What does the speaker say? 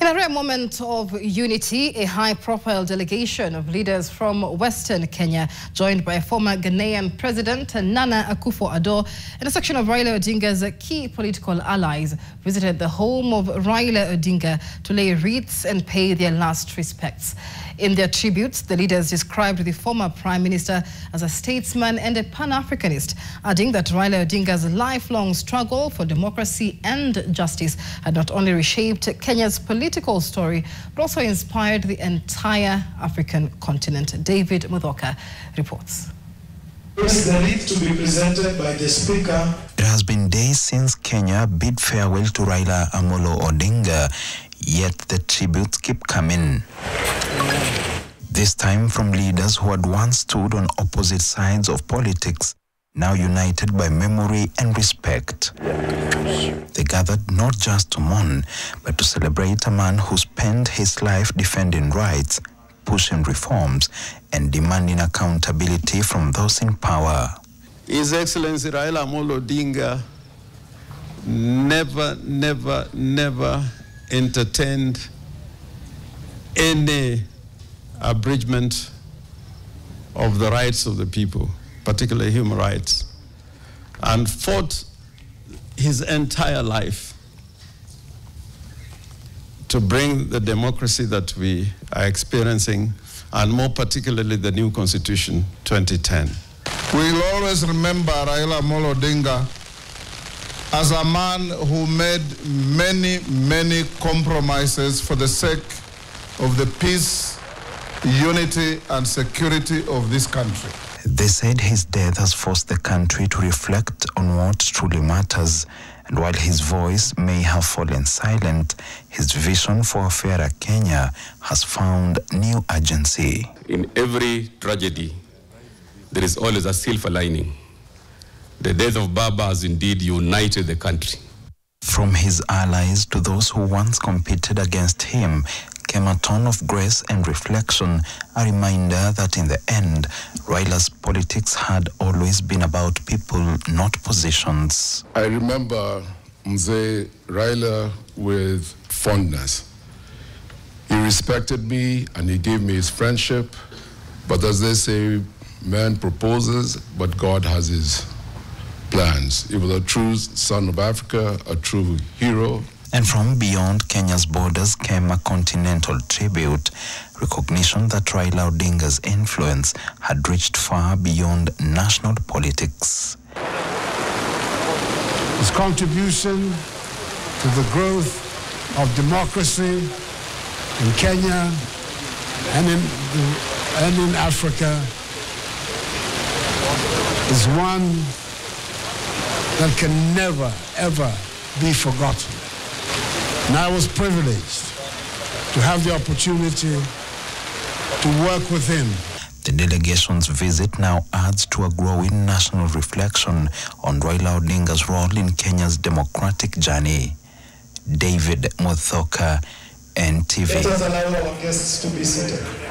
In a rare moment of unity, a high-profile delegation of leaders from Western Kenya, joined by former Ghanaian President Nana Akufo-Addo and a section of Raila Odinga's key political allies, visited the home of Raila Odinga to lay wreaths and pay their last respects. In their tributes, the leaders described the former Prime Minister as a statesman and a Pan-Africanist, adding that Raila Odinga's lifelong struggle for democracy and justice had not only reshaped Kenya's political story, but also inspired the entire African continent. David Muthoka reports. The wreath to be presented by the Speaker. It has been days since Kenya bid farewell to Raila Odinga, yet the tributes keep coming. This time from leaders who had once stood on opposite sides of politics, now united by memory and respect. They gathered not just to mourn, but to celebrate a man who spent his life defending rights, pushing reforms, and demanding accountability from those in power. His Excellency Raila Odinga never entertained any abridgment of the rights of the people, particularly human rights, and fought his entire life to bring the democracy that we are experiencing, and more particularly the new Constitution 2010. We'll always remember Raila Odinga as a man who made many compromises for the sake of the peace, unity, and security of this country. They said his death has forced the country to reflect on what truly matters, and while his voice may have fallen silent, his vision for a fairer Kenya has found new urgency. In every tragedy, there is always a silver lining. The death of Baba has indeed united the country. From his allies to those who once competed against him came a tone of grace and reflection, a reminder that in the end, Raila's politics had always been about people, not positions. I remember Mzee Raila with fondness. He respected me and he gave me his friendship, but as they say, man proposes, but God has his plans. He was a true son of Africa, a true hero. And from beyond Kenya's borders came a continental tribute, recognition that Raila Odinga's influence had reached far beyond national politics. His contribution to the growth of democracy in Kenya and in Africa is one that can never, ever be forgotten. And I was privileged to have the opportunity to work with him. The delegation's visit now adds to a growing national reflection on Raila Odinga's role in Kenya's democratic journey. David Muthoka, NTV. Let us allow our guests to be seated.